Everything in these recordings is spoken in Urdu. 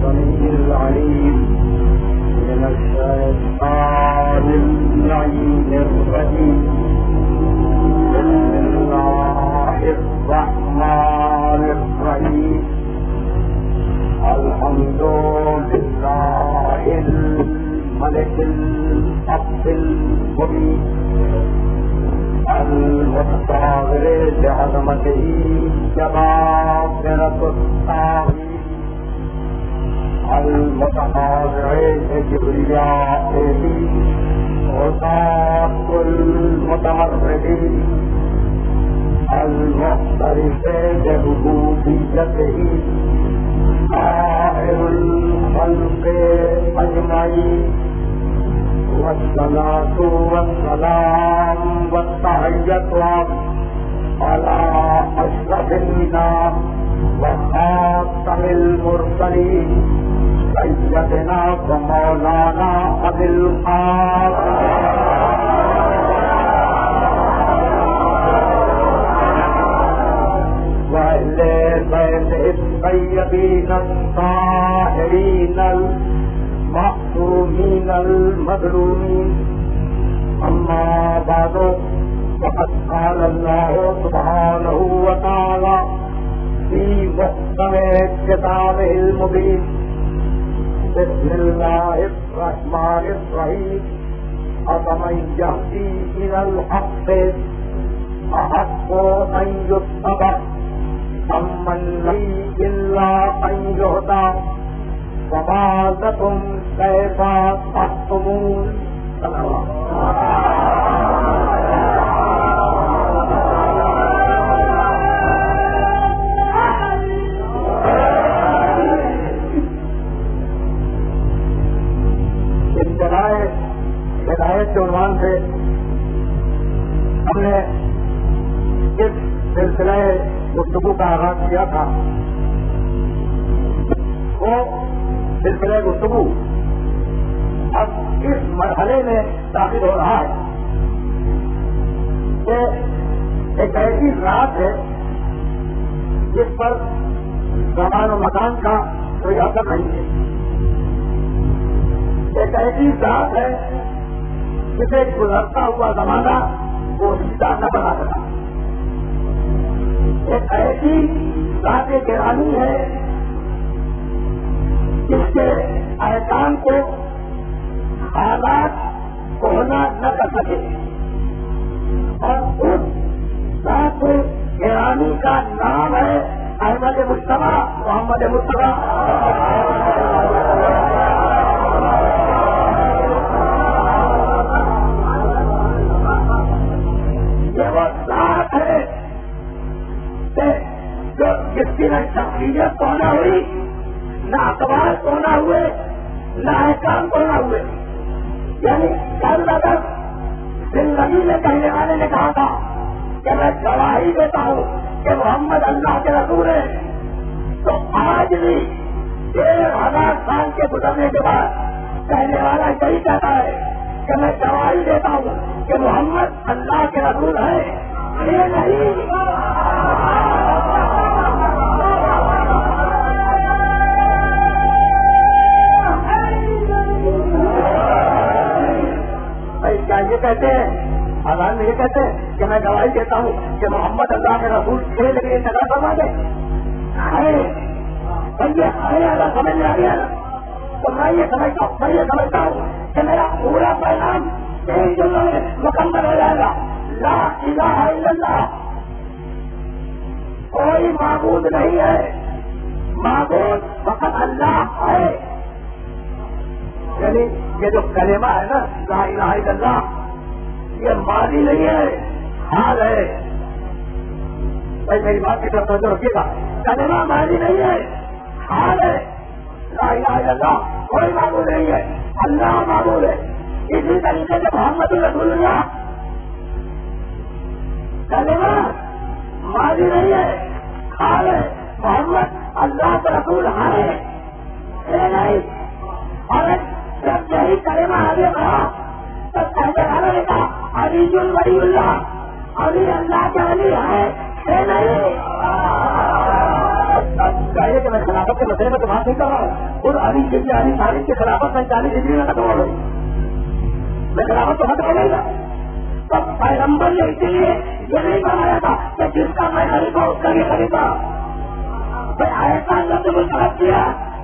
السميع العليم من الشيطان اللعين الرجيم. بسم الله الرحمن الرحيم. الحمد لله الملك الحق المبين المتظاهر بعظمته جبابرة الطاغين المتنازع بكبريائه عصاة المتمردين المعترف بربوبيته قاهر الخلق أجمعين. والصلاة والسلام والتحية على أشرف الناس وخاتم المرسلين سيدنا ومولانا أبي القاسم وأهل بيته الطيبين الطاهرين المعصومين المظلومين. أما بعد فقد قال الله سبحانه وتعالى في محكم كتابه المبين. بسم الله الرحمن الرحيم. أفمن يهدي إلى الحق أحق أن يتبع أمن لا إلا أن يهدى وما لكم كيف تحكمون. ہدایت کے عنوان سے ہم نے اس سلسلہ گفتگو کا آغاز کیا تھا. وہ سلسلہ گفتگو اب اس مرحلے میں داخل ہو رہا ہے کہ ایک ایسی ذات ہے جس پر زمان و مکان کا کوئی اثر نہیں ہے. ایک ایسی ذات ہے جسے گزرتا ہوا زمانہ وہ سیدھا نہ بنا سکا. ایک ایسی ذات گرامی ہے جس کے احکام کو حالات کوہنا نہ کر سکے. اور اس ذات گرامی کا نام ہے احمد مصطفیٰ محمد مصطفیٰ. جس کی نہ شخصیت کونا ہوئی، نہ اخبار کونا ہوئے، نہ احکام کونا ہوئے. یعنی کل اگر زندگی میں کہنے والے نے کہا تھا کہ میں گواہی دیتا ہوں کہ محمد اللہ کے رسول ہے، تو آج بھی 1000 سال کے گزرنے کے بعد کہنے والا یہی کہتا ہے کہ میں گواہی دیتا ہوں کہ محمد اللہ کے رسول ہے. یہ نہیں یہ کہتے ہیں آزاد میں یہ کہتے ہیں کہ میں گواہی دیتا ہوں کہ محمد اللہ کے رسول کے لیے جگہ کروا دے. سمجھ میں آ گیا نا. تو میں یہ سمجھتا ہوں کہ میرا پورا پیغام ایک جملے میں مکمل ہو جائے گا. لا الہ الا اللہ. کوئی معبود نہیں ہے، معبود فقط اللہ ہے. یعنی یہ جو کلمہ ہے نا لا الہ الا اللہ، یہ ماضی نہیں ہے، حال ہے. بھائی میری بات کی طرف توجہ رکھیے گا. کلمہ ماضی نہیں ہے، حال ہے. لا الہ الا اللہ کوئی معبود نہیں ہے، اللہ معبود ہے. اسی طریقے سے محمد رسول اللہ کلمہ ماضی نہیں ہے، حال ہے. محمد اللہ کا رسول ہے نہیں. اور جب یہی کلمہ آگے بڑھا تو پہلے والوں نے کہا علی ولی اللہ، علی اللہ کے ولی ہے نہیں. چاہیے کہ میں خلافت کے مسئلے میں تو بات نہیں کر رہا ہوں. خود علی طالب کی خلافت 45 ہجری میں ختم ہو گئی. میں خلافت تو ختم ہو گئی نا. تب پیغمبر نے اسی لیے یہ نہیں فرمایا تھا کہ جس کا میں خلیفہ اس کا بھی خلیفہ. ایسا لفظ منتخب کیا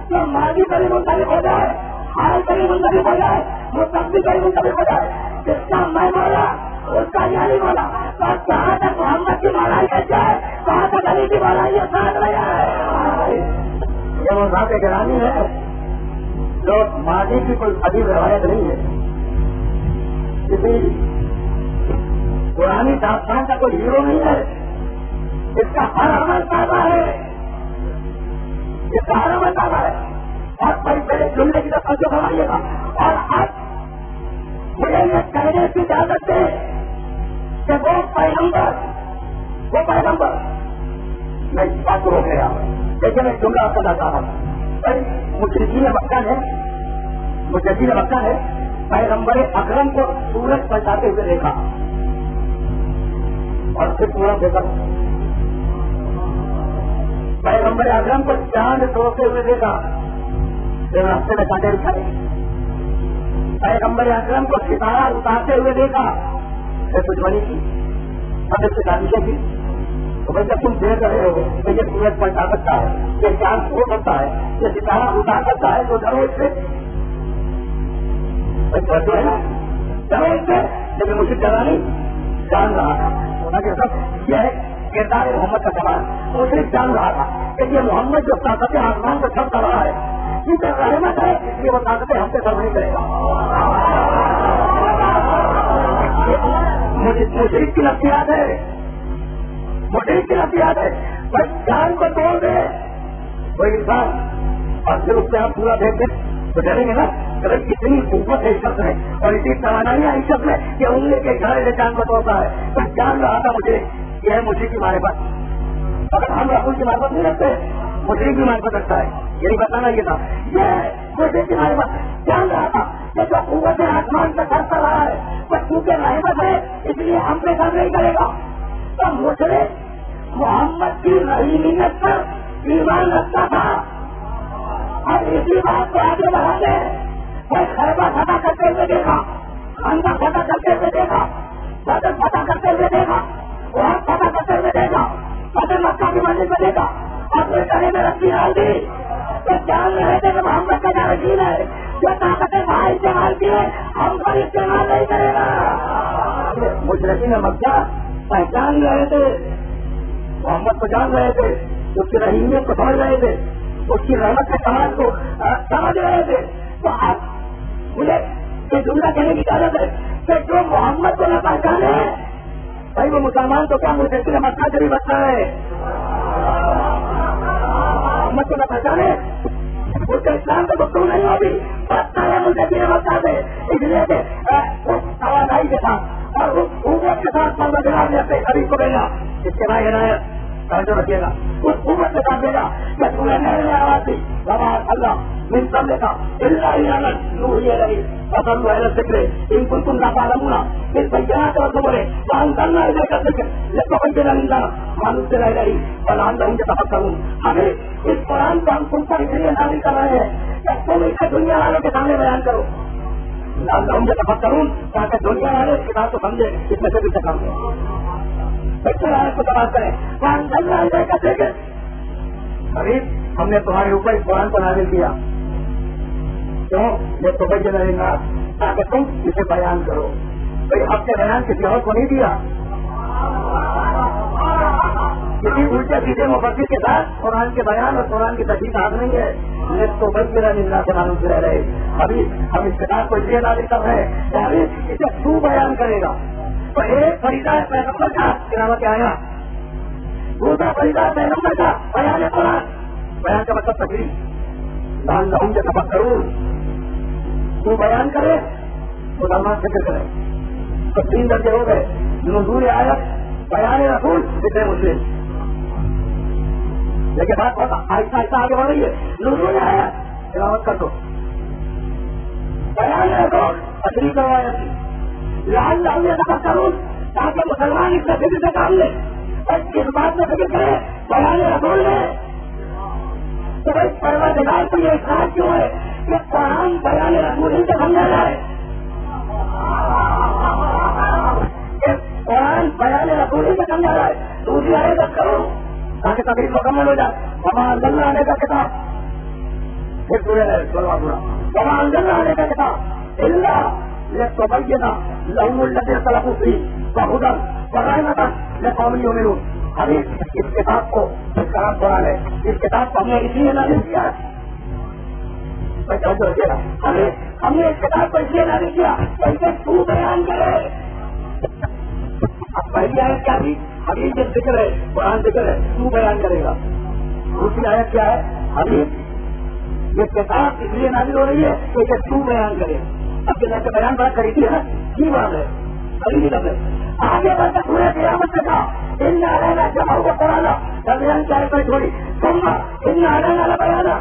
کہ ماضی کبھی منتخب ہو جائے, حال کبھی منتخب ہو جائے, مستقبل کبھی منتخب ہو جائے. جس کا میں مولا اس کا یعنی مولا. اور جہاں تک محمد کی مولائی ہے جائے وہاں تک علی کی مولائی ساتھ رہا ہے. یہ وہ ذات گرامی ہے جو ماضی کی کوئی عجیب روایت نہیں ہے. کسی پرانی داستان کا کوئی ہیرو نہیں ہے. اس کا ہر عمل تازہ ہے. اس کا ہر عمل تازہ ہے. اور بڑی بڑے جملے کی طرف جو فرمائیے گا. اور آج مجھے یہ کہنے کی اجازت دے کہ وہ پیغمبر میں اس بات کو روک رہا ہوں. لیکن میں جملہ آپ کو بتاتا ہوں. مشرکین مکہ نے پیغمبر اکرم کو سورج پہنچاتے ہوئے دیکھا اور پھر پورا دیکھا. پیغمبر اکرم کو چاند توڑتے ہوئے دیکھا, پھر راستے میں کاٹے اٹھائے. پیغمبر اکرم کو ستارہ اتارتے ہوئے دیکھا, پھر دشمنی کی اور پھر سازشیں کی. تو بھائی جب تم دیکھ رہے ہو کہ یہ سورج پلٹا سکتا ہے, یہ چاند ہو سکتا ہے, یہ ستارہ اتار سکتا ہے, تو ڈرو اس سے ہے نا, ڈرو اس سے. لیکن مجھے ڈرا نہیں, جان رہا تھا. یہ ہے کردار محمد کا سوال. وہ صرف جان رہا تھا کہ یہ محمد جو طاقت آسمان کو چھپ کر رہا ہے یہ تو رحمت ہے, اس لیے وہ طاقتیں ہم سے سر نہیں کرے گا. مشرک کی نفسیات ہے, مشرک کی نفسیات ہے. بس جان کو توڑ دے کوئی انسان اور پھر اس سے آپ پورا دیکھ دیں تو ڈریں گے نا. اتنی قوت ہے اس شخص میں اور اتنی توانائی ہے اس شخص میں کہ انگلی کے اشارے سے جان کو توڑتا ہے. بس جان رہا تھا مجھے یہ ہے مشرک کی معرفت. اگر ہم رسول کی معرفت نہیں رکھتے مشرک کی معرفت رکھتا ہے. یہی بتانا یہ تھا, یہ مشرک کی معرفت. جان رہا تھا کہ جو قوت آسمان سے سر کر رہا ہے بس کیونکہ رحمت ہے اس لیے ہم پہ سر نہیں کرے گا. تو مشرک محمد کی رحیمیت پر ایمان رکھتا تھا. اور اسی بات کو آگے بڑھاتے وہ خیبر فتح کرتے ہوئے دیکھا, خندق فتح کرتے ہوئے دیکھا, بدر فتح کرتے ہوئے دیکھا, اور فتح کرتے ہوئے دیکھا, بدر مکہ کی منزل میں دیکھا. اپنے گلے میں رسی ڈال دی کہ جان رہے تھے کہ محمد کا کیا یقین ہے, جو طاقتیں وہاں استعمال کی ہے ہم پر استعمال نہیں کرے گا. مشرکین مکہ پہچان رہے تھے, محمد کو جان رہے تھے, اس کی رحیمیت کو سمجھ رہے تھے, اس کی رحمت کے سماج کو سمجھ رہے تھے. تو اب مجھے یہ جملہ کہنے کی اجازت ہے کہ جو محمد کو نہ پہچانے بھائی وہ مسلمان تو کیا مشرکین مکہ سے بھی بچتا ہے. محمد کو نہ پہچانے اس کے اسلام سے گفتگو نہیں ہوگی, بچتا ہے مشرکین مکہ سے. اس لیے کہ اس توانائی کے ساتھ اور اس قوت کے ساتھ پروردگار نے اپنے حبیب کو بھیجا. اس کے بعد ہدایت توجہ رکھیے گا, اس قوت کے ساتھ بھیجا کہ پورے نئے آواز دی رواز اللہ من سب نے کہا اللہ نوحی رہی فصل وحل ذکر ان کو تم نہ پالمونا اس بیانات اور بولے وہاں کرنا ہے کا ذکر لکھو بچے نہ معلوم سے رہ رہی فلان رہوں گے تفق کروں. ہمیں اس قرآن کو ہم تم پر اس لیے نازل کر رہے ہیں کہ تم اسے دنیا والوں کے سامنے بیان کرو. رہوں گے تفق کروں تاکہ دنیا والے اس کتاب کو سمجھے, اس میں سے بھی سکھا بچے والے کو تباہ کریں. وہاں کرنا ہے کا ذکر ابھی ہم نے تمہارے اوپر اس قرآن کو نازل کیا کیوں یہ تو بچے رہیں گا تاکہ تم اسے بیان کرو. بھائی آپ کے بیان کسی اور کو نہیں دیا, کسی الٹے سیدھے مفسر کے ساتھ قرآن کے بیان اور قرآن کی تشریح آگ نہیں ہے. یہ تو بچے رہنا سے معلوم سے رہ رہے. ابھی ہم اس کتاب کو اس لیے نازل کر رہے ہیں کہ ابھی اسے تو بیان کرے گا. تو ایک فریضہ پیغمبر کا تلاوت آیا, دوسرا فریضہ پیغمبر کا بیان قرآن. بیان کا مطلب تقریر دان رہوں گے سبق کروں تو بیان کرے مسلمان فکر کرے. تو 3 درجے ہو گئے, نزول آیت, بیان رسول, ذکر مسلم. لیکن بات بہت آہستہ آہستہ آگے بڑھ رہی ہے. نزول آیت تلاوت کر دو, بیان رسول تقریر کروایا لال لاؤں سبق کروں تاکہ مسلمان اس میں فکر سے کام لے اور اس بات میں فکر کرے بیان رسول نے تو بھائی پروردگار کو یہ احساس کیوں ہے کہ قرآن بیان رسول ہی سے سمجھا جائے، قرآن بیان رسول ہی سے سمجھا جائے. دوسری آیت کرو تاکہ تقریب مکمل ہو جائے. وما انزلنا علیک کتاب، پھر پورے وما انزلنا علیک کتاب الا لتبین لهم الذی اختلفوا فیہ وہدی ورحمۃ لقوم یؤمنون. ابھی اس کتاب کو اس کا نام قرآن ہے، اس کتاب کو ہم نے اس لیے نازل کیا ہے. ہم نے اس کتاب کو اس لیے نازل کیا بلکہ تو بیان کرے. اب پہلی آیت کیا تھی؟ حدیث ذکر ہے، قرآن ذکر ہے، تو بیان کرے گا. دوسری آیت کیا ہے؟ حدیث یہ کتاب اس لیے نازل ہو رہی ہے کہ تو بیان کرے. اب جیسا کہ بیان بات کری تھی کی بات ہے خریدی لگ آگے بڑھتا پورے قیامت سے کہا ان نارانا جمع ہوا کرانا بیان چاہے کوئی تھوڑی تم ان نارانا بیانا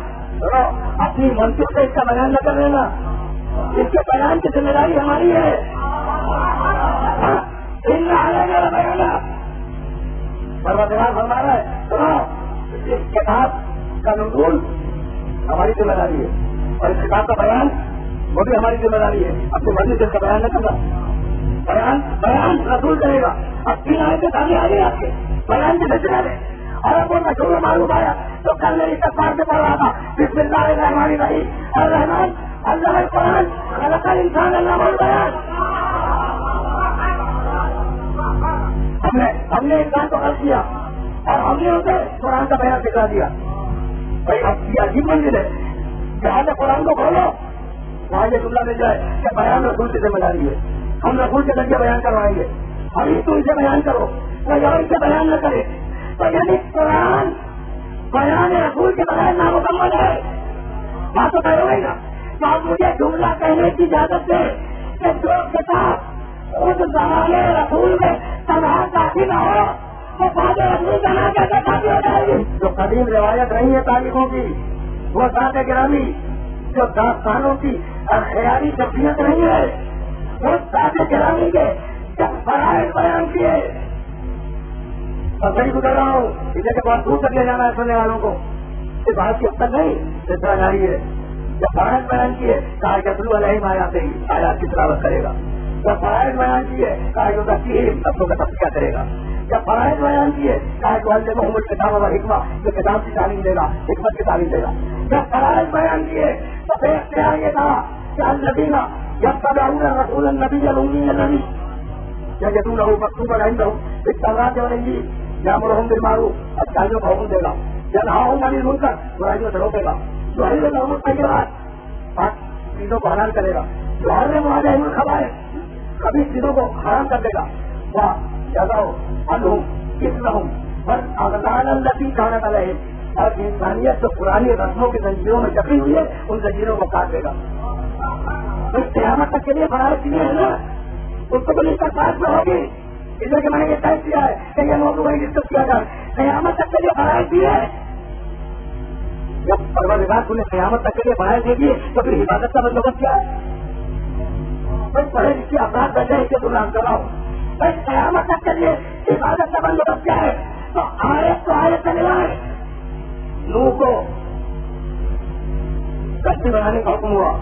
اپنی منصوب سے اس کا بیان نہ کر لینا، اس کے بیان کی ذمہ داری ہماری ہے. ان نارانا بیانا پروردگار فرما رہا ہے سنو اس کتاب کا نزول ہماری ذمہ داری ہے اور اس کتاب کا بیان وہ بھی ہماری ذمہ داری ہے. اپنی مرضی سے اس کا بیان نہ کرنا، بیان رسول کرے گا. اب تین آئے کے سامنے آ گئی آپ کے بیان کے بچنا دے اور اب وہ مشہور معلوم آیا تو کل میری تفار سے پڑھ رہا تھا بسم اللہ الرحمن الرحیم الرحمن علم القرآن خلق الانسان علمہ البیان. ہم نے انسان کو خلق کیا اور ہم نے اسے قرآن کا بیان سکھا دیا. بھائی اب یہ عجیب منزل ہے، جہاں سے قرآن کو کھولو وہاں یہ جملہ مل جائے کہ بیان رسول کی ذمہ داری ہے، ہم رسول کے ذریعے بیان کروائیں گے. ابھی تو اسے بیان کرو کوئی اور اسے بیان نہ کرے تو یعنی قرآن بیان رسول کے بغیر نامکمل ہے. بات تو طے ہوئے گا تو آپ مجھے جملہ کہنے کی اجازت دے کہ جو کتاب خود زمانے رسول میں تنہا کافی نہ ہو تو بعد رسول کا نام کیسے کافی ہو جائے گی. جو قدیم روایت رہی ہے تاریخوں کی وہ ذات گرامی، جو داستانوں کی خیالی شخصیت نہیں ہے وہ ذات گرامی کے جب فرائض بیان کیے. اور صحیح گزر رہا ہوں اسے کہ بہت دور تک لے جانا ہے سننے والوں کو، اس بات کی اب تک نہیں سلسلہ جاری ہے. جب فرائض بیان کیے کہا کہ رسول علیہ آیا سے ہی آیات کی تلاوت کرے گا. جب فرائض بیان کیے کہا کہ تفصیل لفظوں کا تذکرہ کرے گا. جب فرائض بیان کیے کہا کہ والد محمد کتاب اور حکمہ جو کتاب کی تعلیم دے گا، حکمت کی تعلیم دے گا. جب فرائض بیان کیے تو پھر اختیار یہ تھا کہ الذین یتبعون الرسول النبی الأمی الذی یجدونہ مکتوبا عندہم فی التوراۃ والانجیل یأمرہم بالمعروف، اچھائیوں کا حکم دے گا، ینہاہم عن المنکر، برائیوں سے روکے گا، یحل لہم الطیبات، پاک چیزوں کو حلال کرے گا، یحرم علیہم الخبائث، خبیث چیزوں کو حرام کر دے گا، ویضع عنہم اصرہم والاغلال التی کانت علیہم، اور انسانیت جو پرانی رسموں کی زنجیروں میں جکڑی ہوئی ہے ان زنجیروں کو کاٹ دے گا. قیامت تک کے لیے فرائض کیے ہیں نا اس کو بھی سرکار میں ہوگی، اس لیے کہ میں نے یہ طے کیا ہے کہ یہ موضوع وہی ڈسکس کیا جائے. قیامت تک کے لیے فرائض دیے، جب پروردگار نے قیامت تک کے لیے فرائض دے دیے تو پھر حفاظت کا بندوبست کیا ہے؟ بھائی پڑھے لکھے افراد بیٹھے اسے گمراہ کر رہا ہوں. بھائی قیامت تک کے لیے حفاظت کا بندوبست کیا ہے؟ تو آیت سے ملائے نوح کو کشتی بنانے کا حکم ہوا.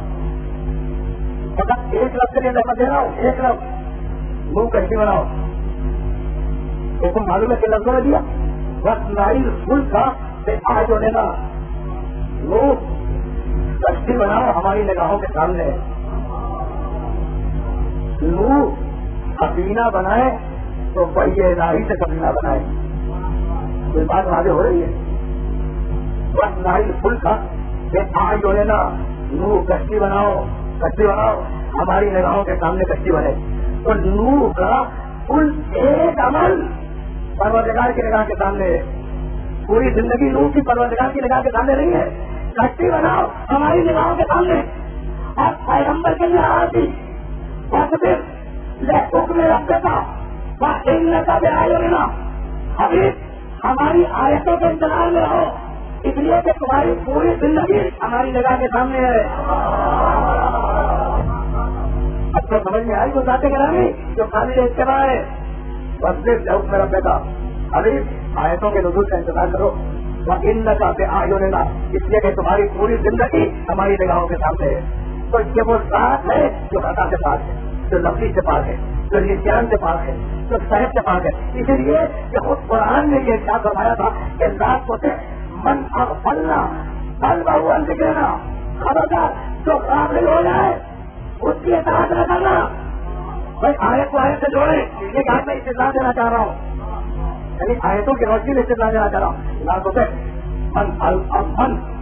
ایک لفظ کے لیے لفظ دے رہا ہوں، ایک لفظ نوح کشتی بناؤ. حکم معلوم ہے کہ لفظوں میں دیا بس نائل پھول تھا آج ہونے کا نوح کشتی بناؤ ہماری نگاہوں کے سامنے. نوح حسینہ بنائے تو پہیے الہی سے کبھی نہ بنائے. کوئی بات واضح ہو رہی ہے؟ بس نائل پھول تھا آج ہونے کا نوح کشتی بناؤ ہماری نگاہوں کے سامنے کشتی بنے. تو نوح کا کل ایک عمل پروردگار کی نگاہ کے سامنے ہے. پوری زندگی نوح کی پروردگار کی نگاہ کے سامنے نہیں ہے. کشتی بناؤ ہماری نگاہوں کے سامنے. اور پیغمبر کے لیے آتی حکم رکھتے تھا کا بھی آئے لینا ابھی ہماری آیتوں کے انتظار میں رہو، اس لیے کہ تمہاری پوری زندگی ہماری نگاہ کے سامنے ہے. اب تو سمجھ میں آئی وہ ذات گرامی جو قابل اتباع ہے. بس صرف حکم رکھتے تھا ابھی آیتوں کے نزول کا انتظار کرو. وَإِنَّكَ بِأَعْيُنِنَا، اس لیے کہ تمہاری پوری زندگی ہماری نگاہوں کے سامنے ہے. تو یہ وہ ذات ہے جو خطا سے پاک ہے، جو نفسی سے پاک ہے، جو نسیان سے پاک ہے، جو صحت سے پاک ہے. اسی لیے کہ خود قرآن نے یہ کیا فرمایا تھا کہ ذات کو سے من اغفلنا قلبہ عن ذکرنا، خبردار جو غافل ہو جائے اس کی اطاعت نہ کرنا. بھائی آیت کو آیت سے جوڑے، یہ کہ میں استدلال دینا چاہ رہا ہوں، یعنی آیتوں کی روشنی میں استدلال دینا چاہ رہا ہوں. ذات کو سے من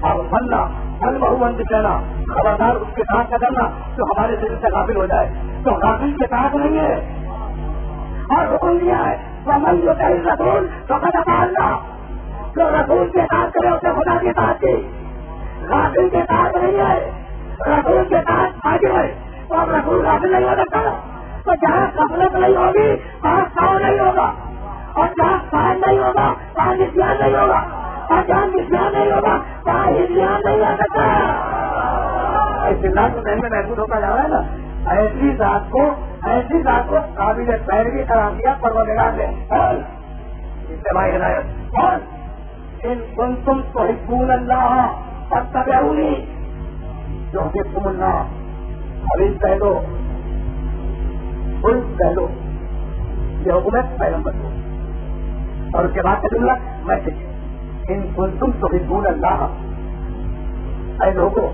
اغفلنا قلبہ عن ذکرنا، خبردار اس کے ساتھ نہ کرنا جو ہمارے دل سے غافل ہو جائے. تو غافل کے ساتھ نہیں ہے. اور حکم دیا ہے ومن یطع الرسول فقد اطاع اللہ، جو رسول کے ساتھ کرے اسے خدا کے ساتھ کی. غافل کے ساتھ نہیں ہے، رسول کے ساتھ آگے ہے. تو اب رسول غافل نہیں ہو سکتا، تو جہاں غفلت نہیں ہوگی وہاں ساؤ نہیں ہوگا، اور جہاں سائن نہیں ہوگا وہاں نسیان نہیں ہوگا، اور جہاں نسیان نہیں ہوگا وہاں ہدیان نہیں آ سکتا. استدلال تو ذہن میں محسوس ہوتا جا رہا ہے نا. ایسی ذات کو قابل پیروی قرار دیا پروردگار نے. اتباع ہدایت اور ان کنتم تحبون اللہ فاتبعونی یحببکم اللہ. ابھی کہہ دو کہہ دو یہ حکومت پیغمبر کو، اور اس کے بعد کا جملہ میں ان کنتم تحبون اللہ، اے لوگوں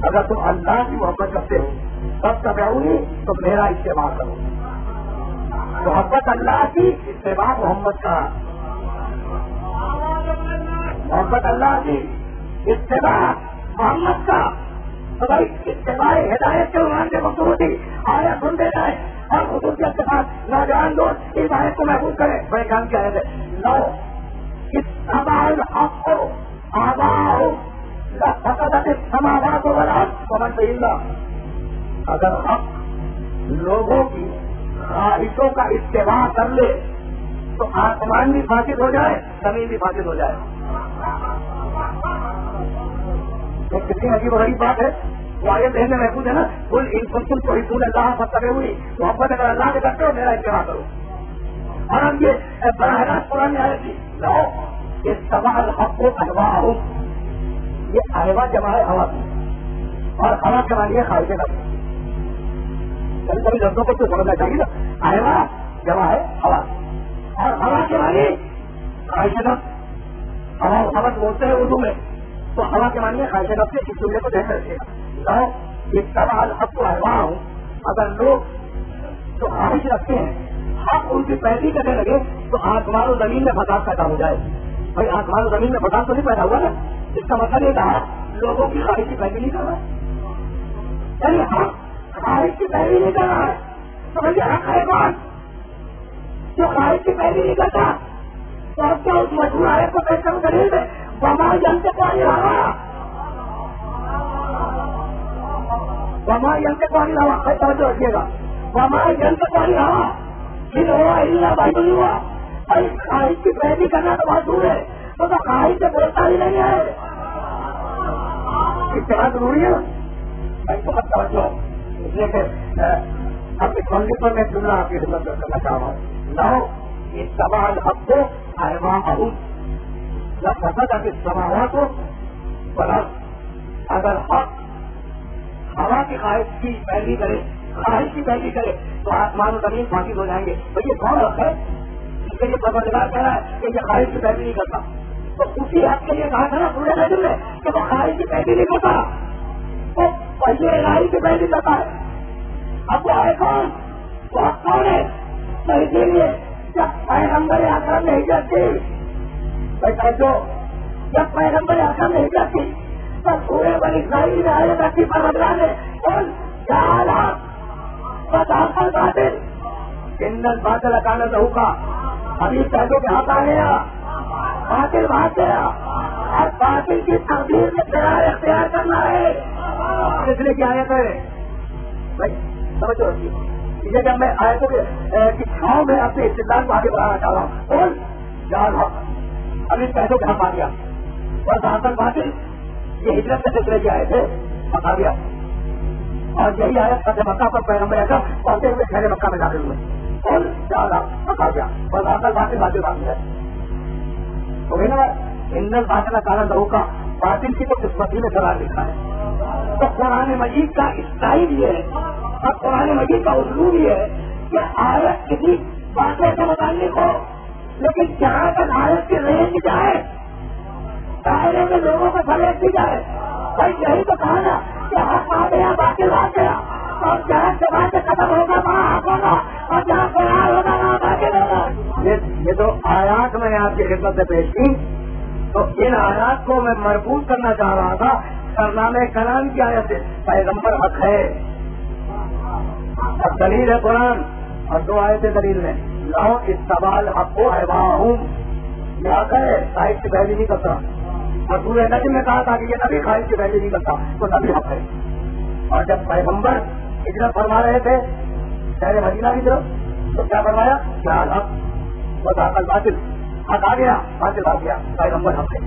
اگر تم اللہ کی محبت کرتے ہو فاتبعونی تو میرا اتباع کرو. محبت اللہ کی، اتباع محمد کا. محبت اللہ کی، اتباع محمد کا. تو بھائی اتباع ہدایت کے عنوان سے مقصود تھی آیا سن دے جائے اور خصوصیت کے ساتھ نوجوان دوست اس آیت کو محفوظ کرے. بڑے کام کیا ہے لو اتباع الحق آباء لفسدت السماوات والارض ومن فیہن. اگر حق لوگوں کی خواہشوں کا اتباع کر لے تو آسمان بھی فاسد ہو جائے، زمین بھی فاسد ہو جائے. تو کتنی عجیب و غریب بات ہے. وہ آیت ذہن میں محفوظ ہے نا. قل ان کنتم تحبون اللہ فاتبعونی، محبت اگر اللہ کے کرتے ہو میرا اتباع کرو. اور اب یہ براہ راست قرآن میں آیت تھی لو اتبع الحق اہواءہم. یہ اہوا جمع ہے ہوا کی، اور ہوا کے معنی ہے خواہش نفس. کبھی کبھی لفظوں کو تو سمجھنا چاہیے نا. اہوا جمع ہے ہوا، اور ہوا کے معنی خواہش نفس. ہوا خبر بولتے ہیں اردو میں، تو ہوا کے معنی ہے خواہش نفس سے. اس جملے کو ذہن میں رکھیے گا. لو اتبع الحق اہواءہم، اگر لوگ جو خواہش رکھتے ہیں حق ان کی پیروی کرنے لگے تو آسمان و زمین میں فساد پیدا ہو جائے. بھائی آسمان و زمین میں فساد تو نہیں پیدا ہوا نا. اس کا مطلب یہ کہا لوگوں کی خواہش کی پیروی نہیں کر رہا ہے، یعنی حق خواہش کی پیروی نہیں کر رہا ہے. تو بھائی حق ہے کون جو خواہش کی پیروی نہیں کرتا؟ تو اب کیا اس مشہور آیت کو پیش کروں دلیل میں وما ينطق عن الهوى، وما ينطق عن الهوى. توجہ رکھیے گا. وما ينطق عن الهوى ان هو الا وحی یوحی. بھائی خواہش کی پیروی کرنا تو بہت دور ہے، تو خواہش سے بولتا ہی نہیں ہے. اتنا ضروری ہے بھائی، بہت توجہ. اس لیے کہ اپنے کالج پر میں جملہ آپ کی خدمت کرنا چاہ رہا ہوں. لو اتبع الحق اہواءہم لفسدت السماوات والارض. اگر حق ہوا کی خواہش کی پیروی کرے، خواہش کی پیروی کرے تو آسمان و زمین فاسد ہو جائیں گے. بھائی یہ کون حق ہے اس کے لیے پروردگار کہہ رہا ہے کہ یہ خواہش کی پیروی نہیں کرتا؟ تو اسی حق کے لیے کہا تھا نا پورے نظر میں کہ وہ خواہش کی پیروی نہیں کرتا، وہ پہلے الہی کی پیروی کرتا ہے. اب وہ ہے کون؟ وہ حق کون ہے؟ تو اسی لیے جب پیغمبر اکرم نے ہجرت کی، جب پیغمبر اکرم نے ہجرت کی تو پورے بنی اسرائیل میں آیت رکھی پروردگار نے قل تعالی وذاق الباطل ان الباطل کان زہوقا. ابھی پہلو کے ہاتھ آ گیا، باطل بھاگ گیا، اور باطل کی تقدیر میں قرار اختیار کرنا ہے. اس لیے کیا آیت ہے بھائی سمجھو. یہ جب میں آیتوں کی چھاؤں میں اپنے استدلال کو آگے بڑھانا چاہ رہا ہوں. قل جان ابھی پیسوں کے ہاتھ آ گیا، اور باطل باطل یہ ہجرت کے سلسلے کے آئے تھے پکا گیا. اور یہی آیت فتح مکہ پر پیغمبر اکرم پہنچے ہوئے شہر مکہ میں داخل ہوئے. اور زیادہ پکا گیا، اور باطل باطل باطل باطل ہے. تو اندر باطل کارن ہوگا، باطل کی تو قسمتی میں قرار لکھا ہے. تو قرآن مجید کا اسٹائل یہ ہے اور قرآن مجید کا اسلوب یہ ہے کہ آیت کسی واقعے سے متعلق ہو، لیکن جہاں تک آیت کی رینج جائے دائرے میں لوگوں کو سمیٹ دی جائے. بھائی یہی تو کہا نا کہ حق آ گیا باطل آ گیا، اور جہاں سے باتیں ختم ہوگا وہاں حق ہوگا، اور جہاں قرآن ہوگا وہاں باطل ہوگا. یہ تو آیات میں نے آپ کی خدمت سے پیش کی، تو ان آیات کو میں مربوط کرنا چاہ رہا تھا سرنامہ کلام کی آیت سے. پیغمبر حق ہے اور دلیل ہے قرآن، اور دو آیتیں دلیل میں لاؤ استبال حق و احواہم، یہ حق ہے، خواہش کی پیروی نہیں کرتا. اور پورے نبی میں کہا تھا کہ یہ نبی خواہش کی پیروی نہیں کرتا، تو نبی حق ہے. اور جب پیغمبر ہجرت فرما رہے تھے شہر مدینہ کی طرف، تو کیا فرمایا؟ کیا حق و داخل باطل، حق آ گیا باطل آ گیا، پیغمبر حق ہے.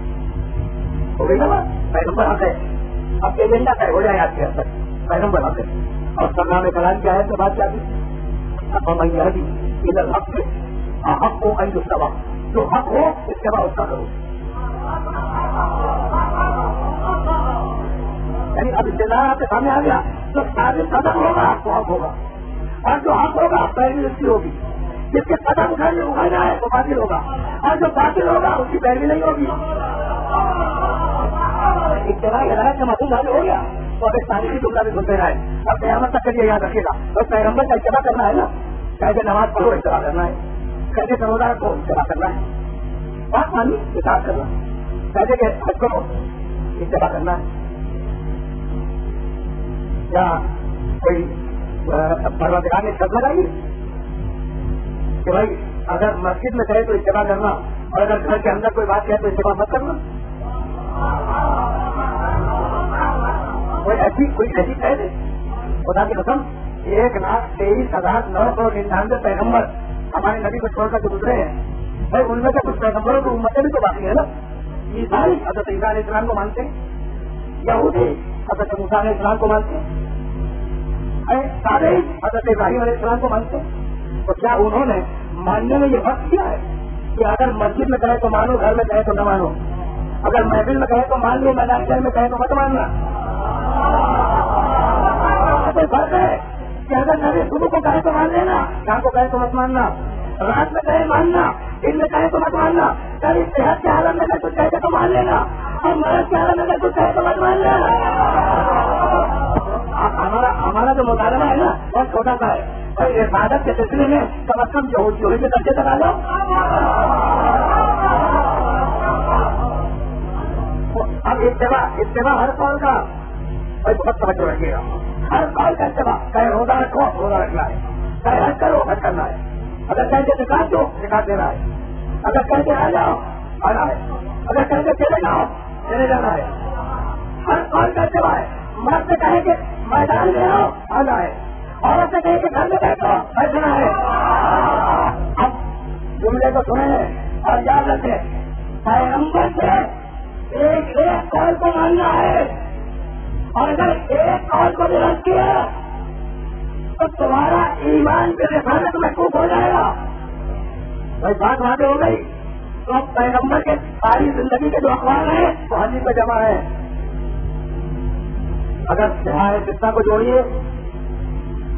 ہو گئی نا بات، پیغمبر حق ہے. اب ایجنڈا طے ہو جائے آپ کے اندر، پیغمبر حق ہے. اور سرنامہ کلام کی آیت سے بات کیا تھی؟ اب ہم ادھر حق سے حق ہو ان استوا، جو حق ہو اس کے بعد اس کا کرو. یعنی اب استدار آپ کے سامنے آ گیا، جو ثابت قدم ہوگا آپ کو حق ہوگا، اور جو حق ہوگا پیروی اس کی ہوگی. جس کے قدم اٹھانا ہے وہ باطل ہوگا، اور جو باطل ہوگا اس کی پیروی نہیں ہوگی. ابتدائی ہدایت کا مفہوم حاصل ہو گیا تو اب ایک تاریخی جملہ بھی سنتے رہے. اب قیامت تک کے لیے یاد رکھے گا، تو پیغمبر کا اتباع کرنا ہے نا. کیسے نماز پڑھو اتباع کرنا ہے، کیسے سمودار کو اتباع کرنا ہے، بات مانی اتباع کرنا، کیسے کہ حج کو اتباع کرنا ہے. یا کوئی پروردگار نے شرط لگائی کہ بھائی اگر مسجد میں کہے تو اتباع کرنا، اور اگر گھر کے اندر کوئی بات کہے تو اتباع مت کرنا. کوئی ایسی کہہ دے خدا کی قسم 1,23,999 پیغمبر ہمارے نبی کو چھوڑ کر کے گزرے ہیں. بھائی ان میں سے کچھ پیغمبروں کی امتیں بھی تو باقی ہے نا. عیسائی حضرت عیسیٰ علیہ السلام کو مانتے ہیں، یہودی حضرت موسیٰ علیہ السلام کو مانتے ہیں، صالح حضرت ابراہیم علیہ السلام کو مانتے ہیں. تو کیا انہوں نے ماننے میں یہ فرق کیا ہے کہ اگر مسجد میں کہے تو مانو، گھر میں کہے تو نہ مانو، اگر محفل میں کہے تو مان لو، میدان شہر میں کہے تو مت ماننا؟ کوئی فرق ہے کہ اگر نبی صبح کو کہے تو مان لینا، شام کو کہے تو مت ماننا، رات میں کہے ماننا، دن میں کہے تو مت ماننا، کبھی صحت کے حالت میں اگر کچھ کہے تو مان لینا، اور مرض کے حالت میں اگر کچھ کہے تو مت مان لینا. ہمارا جو مطالبہ ہے نا بہت چھوٹا سا ہے. عبادت کے سلسلے میں کم از کم جو کے درجے تک آ جاؤ. اب اتباع ہر قول کا بہت توجہ رکھیے گا. ہر قول کا اتباع، چاہے روزہ رکھو روزہ رکھنا ہے، چاہے حج کرو حج کرنا ہے، اگر کہتے نکاح دو نکاح دینا ہے، اگر کہتے آ جاؤ آنا ہے، اگر کہتے چلے جاؤ چلے جانا ہے. ہر قول کا اتباع ہے. مرد سے کہے کہ میدان میں آؤ آنا ہے، عورت سے کہے کہ گھر میں بیٹھو بیٹھنا ہے. اب جملے کو سنیں اور یاد رکھیں، پیغمبر سے ایک قول کو ماننا ہے، اور اگر ایک قول کو بھی رد کیا تو تمہارا ایمان کی رسالت محفوظ ہو جائے گا. بھائی بات واضح ہو گئی. تو اب پیغمبر کے ساری زندگی کے جو اخبار ہیں وہ حدیث پہ جمع ہے. اگر سطح کو جوڑیے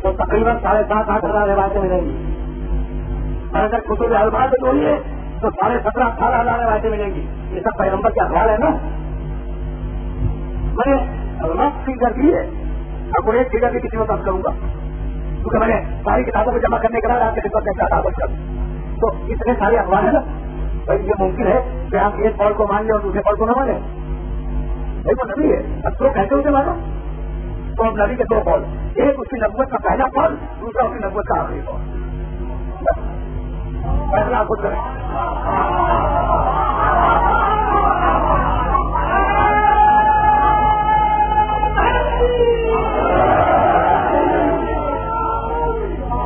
تو تقریباً 7,500-8,000 روایتیں ملیں گی، اور اگر کتب الفاظ کو جوڑیے تو 17,500-18,000 روایتیں ملیں گی. یہ سب پیغمبر کے اخبار ہے نا. میں نے رف فیگر دی ہے، اب کوئی ایک فیگر بھی کسی کو تب کروں گا کیونکہ میں نے ساری کتابوں کو جمع کرنے کے بعد آپ کے خدمت میں چاہتا ہوں. تو اتنے سارے اخبار ہیں نا، تو یہ ممکن ہے کہ آپ ایک قول کو مان لیں اور دوسرے قول کو نہ مانیں. وہ نبی ہے، اب تو کہتے ہوتے مانو. تو اب نبی کے دو قول، ایک اس کی نبوت کا پہلا قول، دوسرا اس کی نبوت کا آخری قول. فیصلہ خود کریں.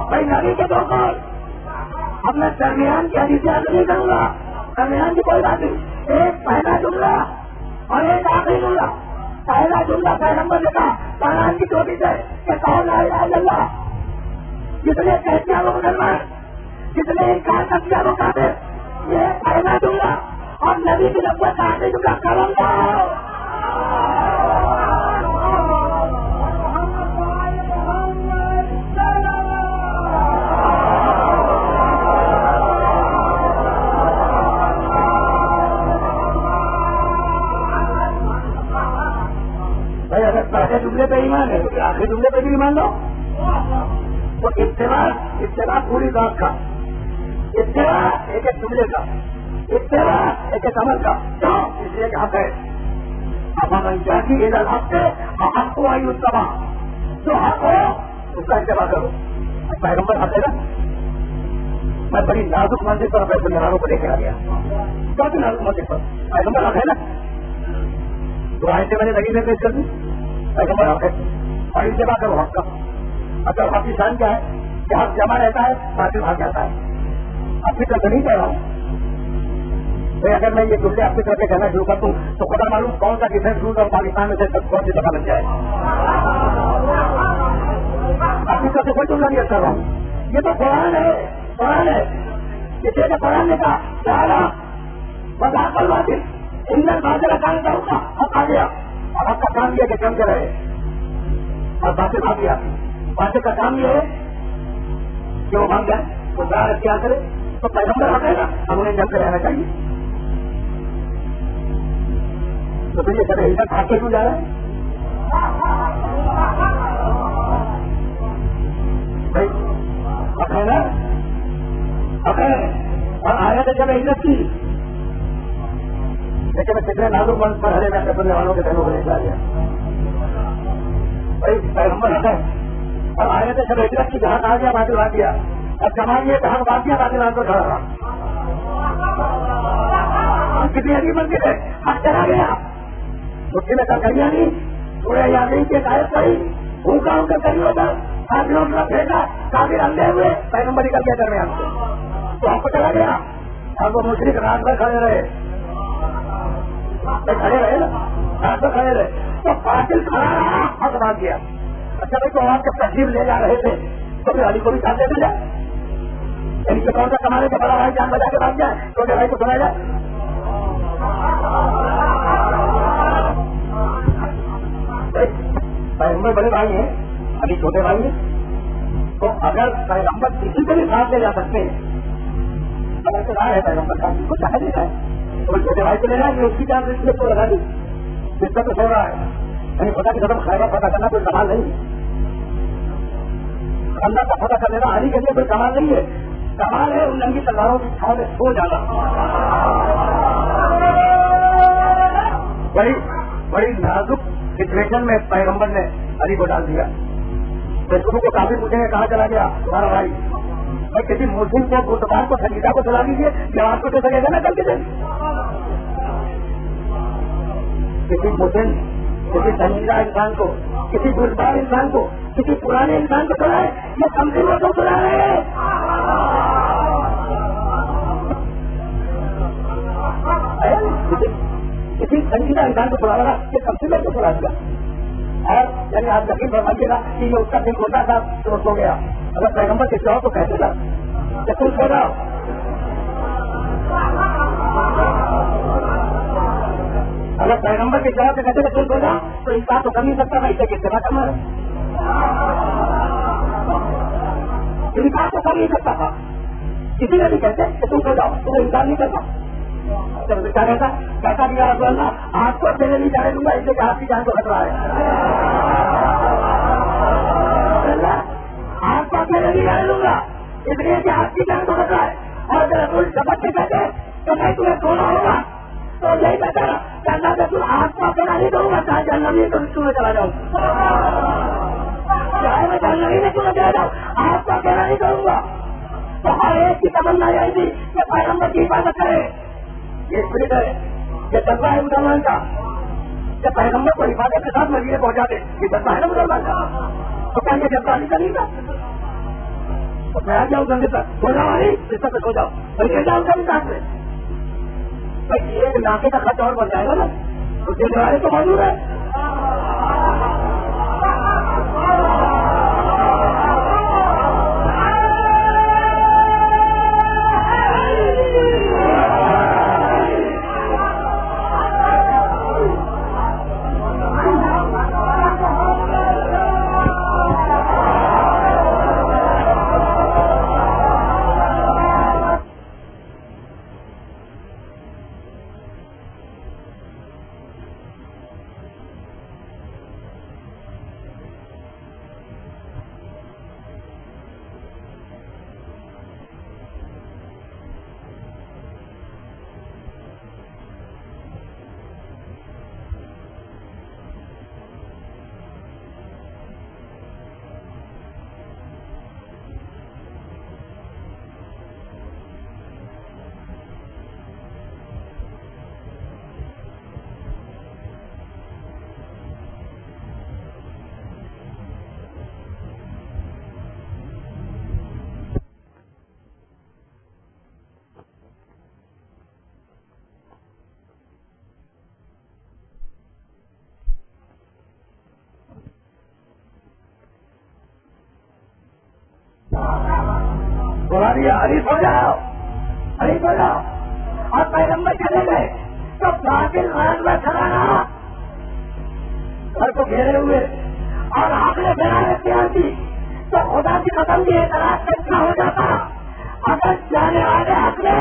بھائی نبی کے دو قول، اب میں درمیان کی حدیث یاد نہیں کروں گا، درمیان کی کوئی بات نہیں. ایک پہلا جملہ اور ایک آخری جملہ. پہلا جملہ پیغمبر نے کہا قرآن کی چوٹی سے کہ کون لا الہ الا اللہ، جس نے کہہ دیا وہ مسلمان، جس نے انکار کر دیا وہ کافر. یہ پہلا جملہ. اور نبی کی نبوت کا حافظ کا قلم جاؤ. بھائی اگر پہلے جملے پہ ایمان ہے تو آخری جملے پہ بھی ایمان لو. تو اتباع پوری بات کا، اتباع ایک ایک جملے کا، اتباع ایک ایک عمل کا. کیوں؟ اس لیے کہ حق ہے. اب ہم انجاتی ادھر حق سے حق کو آئی اتباع، جو حق ہو اس کا اتباع کرو. پیغمبر حق ہے نا. میں بڑی نازک منزل پر اپنے بنیادوں کو لے کے آ گیا. کافی نازک منزل پر پیغمبر حق ہے نا. دعائیں سے میں نے لگی میں پیش کر دی. پیغمبر حق ہے اور اتباع کرو حق کا. اگر حق کی شان کیا ہے کہ حق جمع رہتا ہے باطل بھاگ جاتا ہے. اب فکر تو نہیں کہہ رہا ہوں بھائی اگر میں یہ جملے آپ کی طرف سے کہنا شروع کر دوں تو خدا معلوم کون سا ڈیفینس رول اور پاکستان میں سے کون سی دفعہ بن جائے. آپ کی طرف سے کوئی جملہ نہیں کر رہا ہوں. یہ تو قرآن ہے، قرآن ہے. کسی نے قرآن نے کہا چاہا بتا کر باطل اندر بادل کا کام کروں حق آ گیا اور آپ کا کام یہ کہ جم کے رہے اور باطل آ گیا. باطل کا کام یہ ہے کہ وہ بھاگ جائے، وہ برا اختیار کرے. تو پیغمبر حق ہے نا، ہم انہیں جم کے رہنا چاہیے. تو پھر یہ سب ادھر بھاگ کے کیوں جا رہا ہے بھائی؟ حق ہے نا، حق ہے. اور آیا تو جب عزت کی لیکن میں کتنے نازک منظر پر ہرے میں اپنے بننے والوں کے دہنوں کو لے جا رہا بھائی. پیغمبر حق ہے اور آیا تو جب عزت کی جہاں آ گیا باطل آ گیا. اب کمال یہ کہاں بات کیا باطل آن کو کھڑا رہا. کتنی عجیب منزل ہے. حق چلا گیا مٹھی میں کریاں نہیں تھوڑے یا نہیں کے قائد پڑی بھوکا ان کا کری ہوگا کافروں کا پھینکا کافر اندھے ہوئے پیغمبر نکل گیا درمیان سے. تو آپ کو چلا گیا اور وہ مشرک رات بھر کھڑے رہے نا، رات بھر کھڑے رہے تو باطل کھڑا رہا حق بات گیا. اچھا بھائی تو آپ جب تقسیم لے جا رہے تھے تو پھر علی کو بھی ساتھ لے جائے یعنی کہ کون سا کمانے کا بڑا بھائی جان بجا کے بھاگ جائے چھوٹے بھائی کو سنا جائے. پیغمبر بڑے بھائی ہیں ابھی چھوٹے بھائی ہیں تو اگر پیغمبر کسی کو بھی ساتھ لے جا سکتے ہیں اگر تو رہا ہے پیغمبر کا کو چاہے نہیں ہے تو چھوٹے بھائی کو لے جائیں گے اس کی جان اس کو لگا دی جس کا تو سو رہا ہے. یعنی پتا کہ قدم خیبر پتا کرنا کوئی کمال نہیں ہے. اللہ کا پتا کر لینا علی کے لیے کوئی کمال نہیں ہے. کمال ہے ان ننگی تلواروں کی چھاؤں میں سو جانا. بڑی نازک سچویشن میں پیغمبر نے علی کو ڈال دیا. فیسبک کو کافی پوچھیں گے کہاں چلا گیا تمہارا بھائی. اور کسی مسلم کو گردوار کو سنگیتا کو چلا دیجیے جواب کو دے سکے گا نا کل کے دن. کسی مسلم کسی سنجیدہ انسان کو کسی گردوار انسان کو کسی پرانے انسان کو چلائے یہ کمزور کو چلا رہے ہیں. کسی سنجیدہ انسان کو چلا رہا یہ کمزور کو چلا دیا. اور یعنی آپ یقین فرمائیے گا کہ یہ اس کا دن ہوتا تھا تو ہو گیا. اگر پیغمبر کے چاہو تو کہتے تھا کہ تم سو جاؤ. اگر پیغمبر کے چاہو تو کہتے تھے تم سو جاؤ تو اس بات تو کر نہیں سکتا تھا اسے کس طرح کرنا ہے. انکار تو کر نہیں سکتا تھا کسی نے بھی کہتے کہ تم سو جاؤ تو انکار نہیں کرتا. کیا کہتا کہتا بھی رسول اللہ آپ کو اکیلے نہیں جانے دوں گا اس لیے کہ آپ کی جان کو خطرہ ہے. آپ کو اکیلے نہیں جانے دوں گا اس لیے کہ آپ کی جان کو خطرہ ہے. اور اگر رسول سبق سے کہتے تو میں تمہیں سونا ہوگا تو یہی کہتا کہ اللہ رسول آپ کو اکیلا نہیں دوں گا چاہے جہنم میں تمہیں چلا جاؤں چاہے میں جہنم میں تمہیں چلا جاؤں آپ کو اکیلا نہیں کروں گا. تو ہر ایک کی تمنا یہی تھی کہ پیغمبر کی حفاظت کرے. یہ اسپرٹ ہے یہ جذبہ ہے مسلمان کا کہ پیغمبر کو حفاظت کے ساتھ مدینے پہنچا دے. یہ جذبہ ہے نا مسلمان کا. تو کیا یہ جذبہ نہیں کریں گا تو میں آ جاؤں گنگے تک سو جاؤ نہیں اس تک سو جاؤ بھائی جاؤں گا ساتھ میں بھائی ایک علاقے کا خرچ اور بن جائے گا نا تو دل والے تو موجود ہے. بلا دیا علی سو جاؤ، علی سو جاؤ، اور پیغمبر چلے گئے تو باطل غیر میں کھڑا رہا گھر کو گھیرے ہوئے، اور آپ نے بنا اختیار کی تو خدا کی قسم کی اعتراض کتنا ہو جاتا اگر جانے والے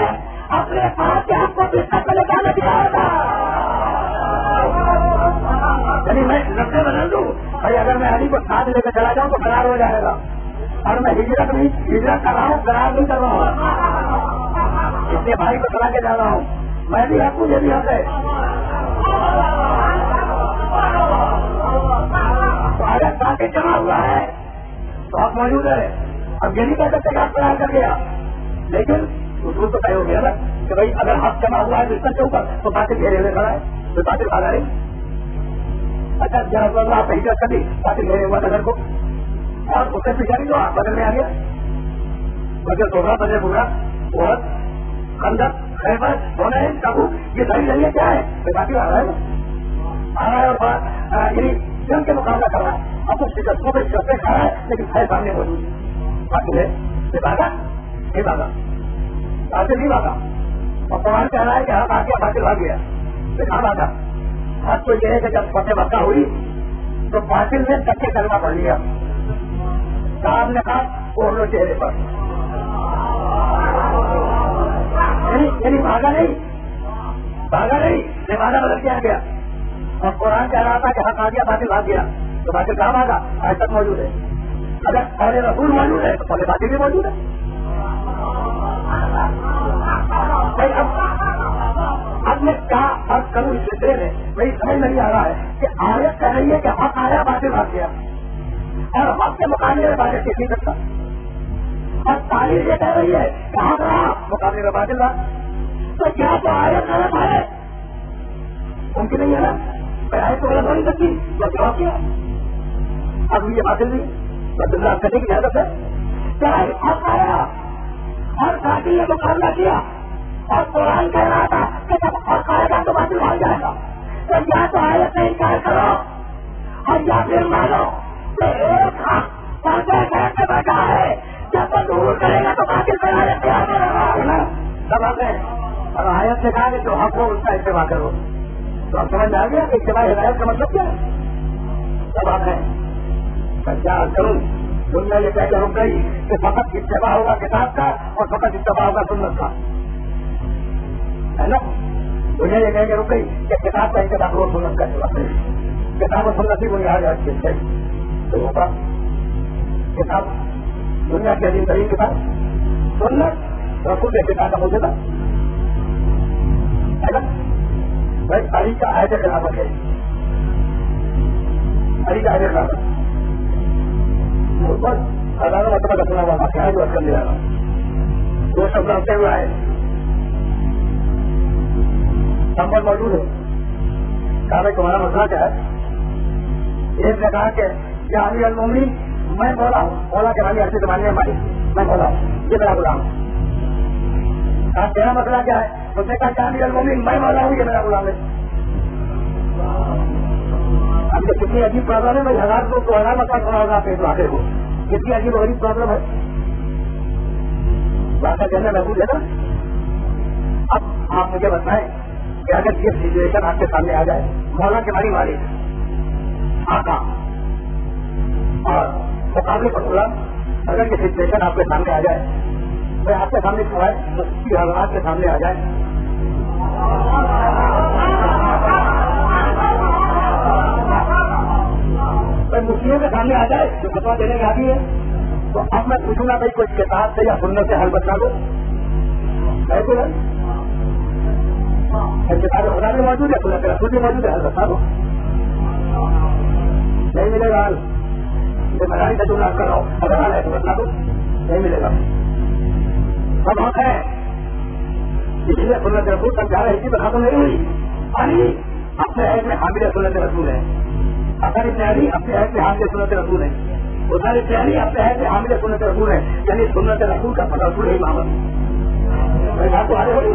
اپنے پاس سے آپ کو بستر پہ لے جانے دیا ہوتا. یعنی میں لفظ بدل دوں بھائی، اگر میں علی کو ساتھ لے کر چلا جاؤں تو فرار ہو جائے گا، اور میں ہجرت کر رہا ہوں، فرار نہیں کر رہا ہوں، اپنے بھائی کو چلا کے جا رہا ہوں، میں بھی آپ کو یہ بھی حق ہے. تو اگر ساتھ جمع ہوا ہے تو آپ موجود ہے. اب یہ نہیں کہہ سکتے کہ آپ فرار کر گیا، لیکن اصول تو طے ہو گیا نا کہ بھائی اگر حق جمع ہوا ہے بستر کے اوپر تو باطل گھیرے ہوئے کھڑا ہے، تو باطل بھاگا نہیں. اچھا جب آپ نے ہجرت کر دی، باطل گھیرے ہوا تھا گھر کو، اور اس سے پیچھا نہیں تو آپ بدل میں آ گیا. بدل دوسرا بدل پورا بہت خندق خیبر ہونا ہے ٹابو، یہ صحیح نہیں ہے. کیا ہے باطل آ رہا ہے اور یعنی جنگ کے مقابلہ کر رہا ہے، اب اس شکستوں پہ شکستیں کھا رہا ہے، لیکن ہے سامنے موجود باطل ہے. یہ بھاگا نہیں بھاگا، باطل نہیں بھاگا. اور قرآن کہہ رہا ہے کہ ہاں آ گیا باطل بھاگ گیا، تو کہاں بھاگا؟ حق تو یہ ہے کہ جب فتح مکہ ہوئی تو باطل نے دکے کرنا پڑ لیا، صاحب نے کہا اوڑھ لو چہرے پر، یعنی بھاگا نہیں، زمانہ بدل کے آ گیا. اور قرآن کہہ رہا تھا کہ حق آ گیا باطل بھاگ گیا، تو باطل کہاں بھاگا؟ آج تک موجود ہے. اگر پہلے رسول موجود ہے تو پہلے باطل بھی موجود ہے. اب میں کیا فرق کروں اس سلسلے میں، وہی سمجھ نہیں آ رہا ہے کہ آیت کہہ رہی ہے کہ حق آیا باطل بھاگ گیا، اور حق کے مقابلے میں باطل کس نہیں کرتا، اور تعلیم یہ کہہ رہی ہے کہ حق رہا مقابلے میں باطل بھاگ. تو کیا تو آیت غلط ہے؟ ممکن نہیں ہے نا، آیت تو غلط ہو نہیں سکتی. تو جواب کیا اب یہ باطل نہیں بدل کرنے کی اجازت ہے. کیا حق آیا اور باطل نے مقابلہ کیا، اور قرآن کہہ رہا تھا کہ جب حق آئے گا تو باطل بھاگ جائے گا. تو یا تو آیت سے انکار کرو اور یا پھر مانو کہ ایک حق پردے کے بیٹھا ہے، جب وہ دور کرے گا تو باطل کرا لیتے ہیں. سب حق ہے، اور آیت سے کہا کہ جو حق ہو اس کا اتباع کرو. تو اب سمجھ آ گیا کہ اتباع ہدایت کا مطلب کیا ہے. سب حق ہے. کیا کروں؟ دنیا یہ کہہ کے رک گئی کہ فقط اتباع ہوگا کتاب کا اور فقط اتباع ہوگا سنت کا، ہے نا. دنیا یہ کہہ کے رک گئی کہ کتاب کا اتباع کرو، سنت کا اتباع کرو. کتاب اور سنت ہی بنیاد ہے اچھی سے تو ہوگا. کتاب دنیا کی عظیم ترین کتاب، سنت رسول کے کتاب کا موجودہ ہے نا. بھائی علی کا عہد خلافت ہے، علی کا عہد خلافت ہزاروں مرتبہ کا سنا ہوا واقعہ ہے جو کر لیا گا. دو شبد ہوتے ہوئے آئے، نمبر موجود ہے. کہا بھائی تمہارا مسئلہ کیا ہے؟ ایک نے کہا کہ یا علی المومنین میں مولا ہوں، مولا کے بھائی ایسے زمانے میں مالک میں مولا ہوں، یہ میرا غلام. کہا تیرا مسئلہ کیا ہے؟ اس نے کہا کہ علی المومنین میں مولا ہوں، یہ میرا غلام ہے. اب یہ کتنی عجیب پرابلم ہے بھائی. 1000 مسئلہ سنا ہوگا آپ ایک واقعے کو، کتنی عجیب غریب پرابلم ہے. واقعہ کہنے محفوظ ہے نا. اب آپ مجھے بتائیں کہ اگر یہ سچویشن آپ کے سامنے آ جائے، مولا کے بھائی مالک آقا اور مقابلے پر غلام، اگر یہ سچویشن آپ کے سامنے آ جائے، میں آپ کے سامنے کیوں آئے مفتی حضرات کے سامنے آ جائے، مفتیوں کے سامنے آ جائے جو فتوا دینے کے عادی ہے، تو اب میں پوچھوں گا بھائی کچھ کتاب سے یا سنت سے حل بتا دو. کتاب خدا بھی موجود ہے، سنت رسول بھی موجود ہے، حل بتا دو. نہیں ملے گا حل. یہ مداری کا جملہ کر رہا ہوں، اگر حل ہے تو بتا دو. نہیں ملے گا. سب حق ہے، اس لیے سنت رسول سمجھا رہے اسی طرح تو نہیں ہوئی. علی اپنے عہد میں حامل سنت رسول ہے، اثر ابن علی اپنے عہد میں حامل سنت رسول ہے، عثمان ابن علی اپنے عہد میں حامل سنت رسول ہے. یعنی سنت رسول کا رسول ہے محمد. بات تو آگے ہوئی.